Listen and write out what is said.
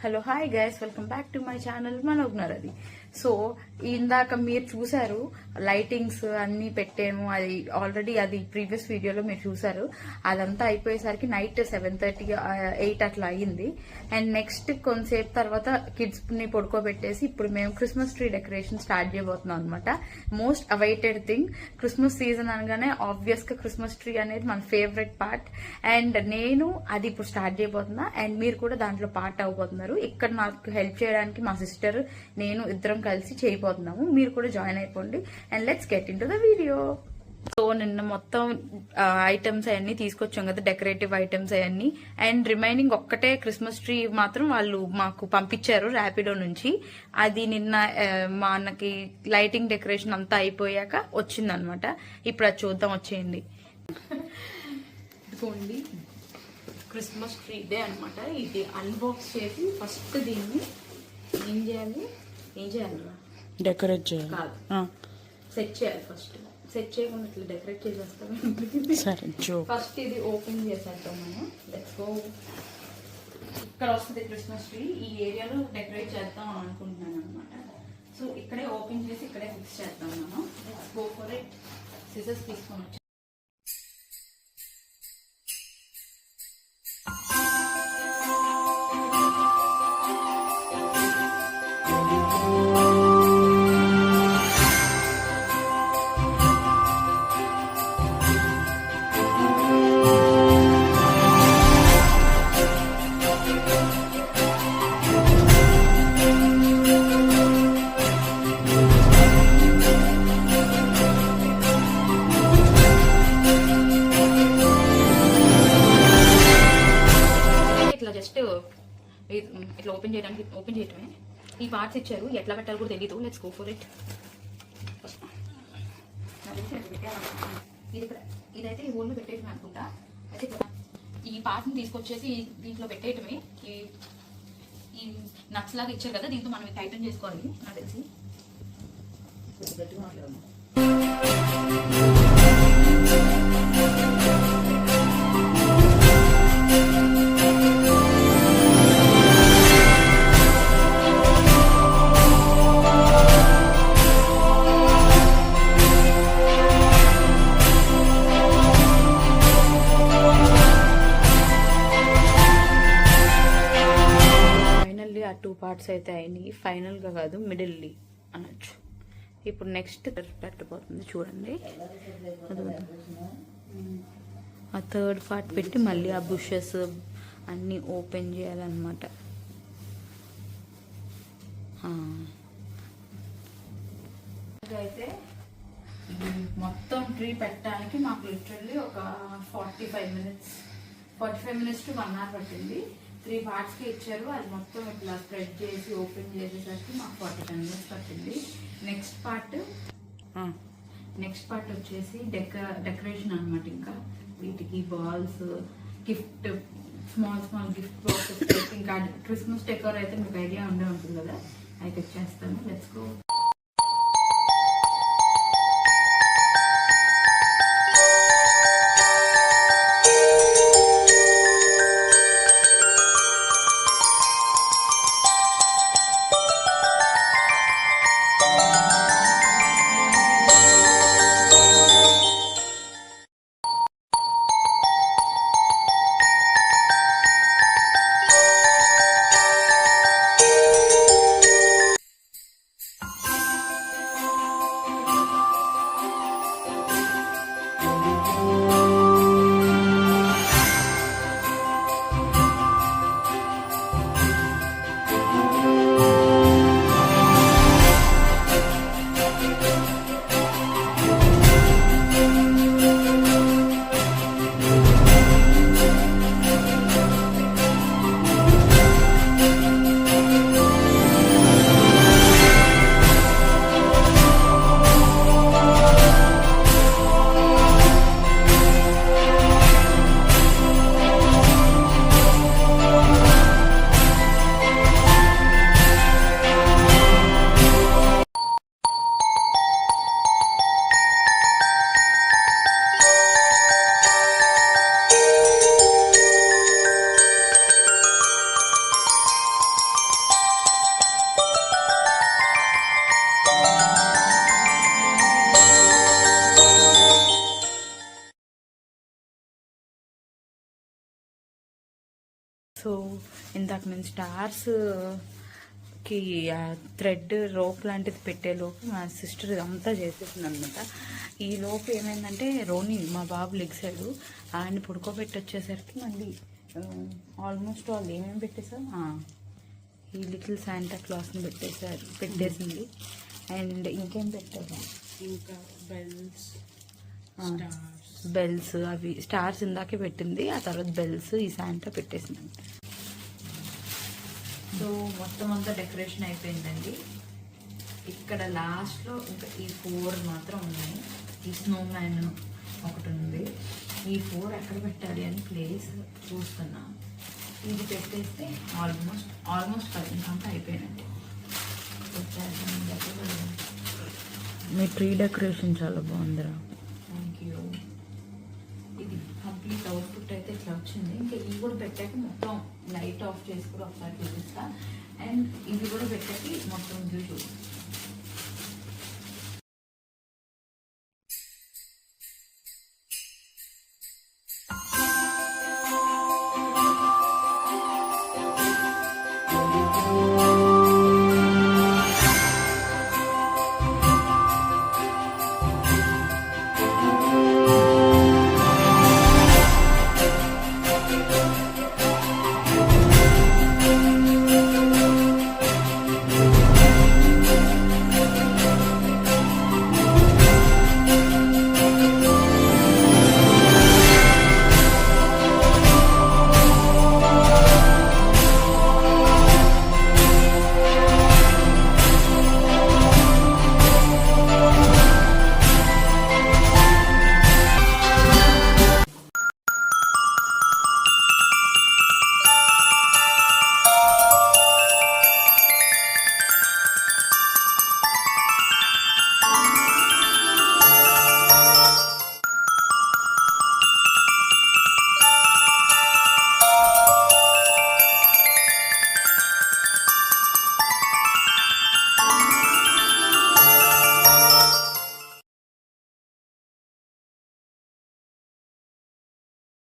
Hello hi guys, welcome back to my channel మనోజ్ఞరది. So ఇందాక మీరు చూసారు లైటింగ్స్ అన్ని పెట్టాము, అది ఆల్రెడీ అది ప్రీవియస్ వీడియోలో మీరు చూసారు. అదంతా అయిపోయేసరికి నైట్ 7:30 8 అట్లా అయ్యింది. అండ్ నెక్స్ట్ కొంతసేపు తర్వాత కిడ్స్ ని పడుకోబెట్టేసి ఇప్పుడు మేము క్రిస్మస్ ట్రీ డెకరేషన్ స్టార్ట్ చేయబోతున్నాం అనమాట. Most awaited thing, Christmas season అనగానే ఆబ్వియస్ గా క్రిస్మస్ ట్రీ అనేది మన ఫేవరెట్ పార్ట్. అండ్ నేను అది ఇప్పుడు స్టార్ట్ చేయబోతున్నా అండ్ మీరు కూడా దాంట్లో పార్ట్ అవబోతున్నారు. ఇక్కడ నాకు హెల్ప్ చేయడానికి మా సిస్టర్ నేను ఇద్దరం కలిసి చేయబోతున్నాము. మీరు కూడా జాయిన్ అయిపోండి and let's get in to the video. So నిన్న మొత్తం ఐటమ్స్ అవన్నీ తీసుకొచ్చాం కదా, డెకరేటివ్ ఐటమ్స్ అవన్నీ. అండ్ రిమైనింగ్ ఒక్కటే క్రిస్మస్ ట్రీ మాత్రం వాళ్ళు మాకు పంపించారు ర్యాపిడో నుంచి. అది నిన్న మనకి లైటింగ్ డెకరేషన్ అంతా అయిపోయాక వచ్చిందనమాట. ఇప్పుడు అది చూద్దాం, వచ్చేయండి. ఇదిగోండి క్రిస్మస్ ట్రీ డే అనమాట. ఇది అన్బాక్స్ చేసి ఫస్ట్ దీన్ని ఏం చేయాలి డెకరేట్ చేయాలి కాదు, సెట్ చేయాలి. ఫస్ట్ సెట్ చేయకుండా ఇట్లా డెకరేట్ చేసేస్తాం. ఫస్ట్ ఇది ఓపెన్ చేసేద్దాం మనం. Let's go. ఇక్కడ వస్తుంది క్రిస్మస్ ట్రీ. ఈ ఏరియాలో డెకరేట్ చేద్దాం అనుకుంటున్నాను అనమాట. సో ఇక్కడే ఓపెన్ చేసి ఇక్కడే ఫిక్స్ చేద్దాం మనం. Let's go for it. Scissors తీసుకొని వచ్చి ఇట్లా ఓపెన్ చేయటమే. ఈ పార్ట్స్ ఇచ్చారు, ఎట్లా పెట్టాలి కూడా తెలీదు. Let's go for it. ఇదైతే ఈ హోల్లో పెట్టేయటమే అనుకుంటా. అయితే ఈ పార్ట్ని తీసుకొచ్చేసి దీంట్లో పెట్టేయటమే. ఈ నట్స్ లాగా ఇచ్చారు కదా, దీంతో మనం టైటన్ చేసుకోవాలి నాకు తెలిసి. టూ పార్ట్స్ అయితే అయినాయి. ఫైనల్గా కాదు, మిడిల్లీ అనొచ్చు. ఇప్పుడు నెక్స్ట్ పెట్టబోతుంది చూడండి. ఆ థర్డ్ పార్ట్ పెట్టి మళ్ళీ ఆ బుషెస్ అన్నీ ఓపెన్ చేయాలన్నమాట. అయితే మొత్తం ట్రీ పెట్టడానికి మాకు లిటరల్లీ ఒక 45 minutes to 1 hour పట్టింది. 3 parts కి ఇచ్చారు. అది మొత్తం ఇట్లా స్ప్రెడ్ చేసి ఓపెన్ చేసేసరికి మాకు 45 minutes పట్టింది. నెక్స్ట్ పార్ట్ వచ్చేసి డెకరేషన్ అనమాట. ఇంకా వీటికి balls, gift, small gift boxes, ఇంకా క్రిస్మస్ డెకోర్ అయితే మీకు ఐడియా ఉండే ఉంటుంది కదా, అయితే చేస్తాను. Let's go. సో ఇందాక నేను స్టార్స్ కి థ్రెడ్ రోప్ లాంటిది పెట్టే లోపు మా సిస్టర్ ఇదంతా చేసేసింది అనమాట. ఈ లోపు ఏమైందంటే రోని మా బాబు లెగ్సాడు, ఆయన్ని పడుకోబెట్టి వచ్చేసరికి మళ్ళీ ఆల్మోస్ట్ వాళ్ళు ఏమేమి పెట్టేసాం, ఈ లిటిల్ శాంటా క్లాస్ని పెట్టేసింది. అండ్ ఇంకేం పెట్టారు, ఇంకా బెల్స్ అవి స్టార్స్ ఇందాకే పెట్టింది, ఆ తర్వాత బెల్స్ ఈ శాంటా పెట్టేసింది. సో మొత్తం అంతా డెకరేషన్ అయిపోయిందండి. ఇక్కడ లాస్ట్లో ఇంకా ఈ 4 మాత్రం ఉన్నాయి. ఈ స్నో మ్యాన్ ఒకటి ఉంది. ఈ 4 ఎక్కడ పెట్టాలి అని ప్లేస్ చూస్తున్నాం. ఇది పెట్టేస్తే ఆల్మోస్ట్ ఇంకంతా అయిపోయినట్టు. మీ ట్రీ డెకరేషన్ చాలా బాగుందిరా. Thank you. ఇది కంప్లీట్ అవుట్పుట్ అయితే ఇట్లా వచ్చింది. ఇంకా ఇవి కూడా పెట్టాక మొత్తం లైట్ ఆఫ్ చేసి కూడా ఒకసారి చూపిస్తా. అండ్ ఇవి కూడా పెట్టాక మొత్తం వ్యూ చూపిస్తాను.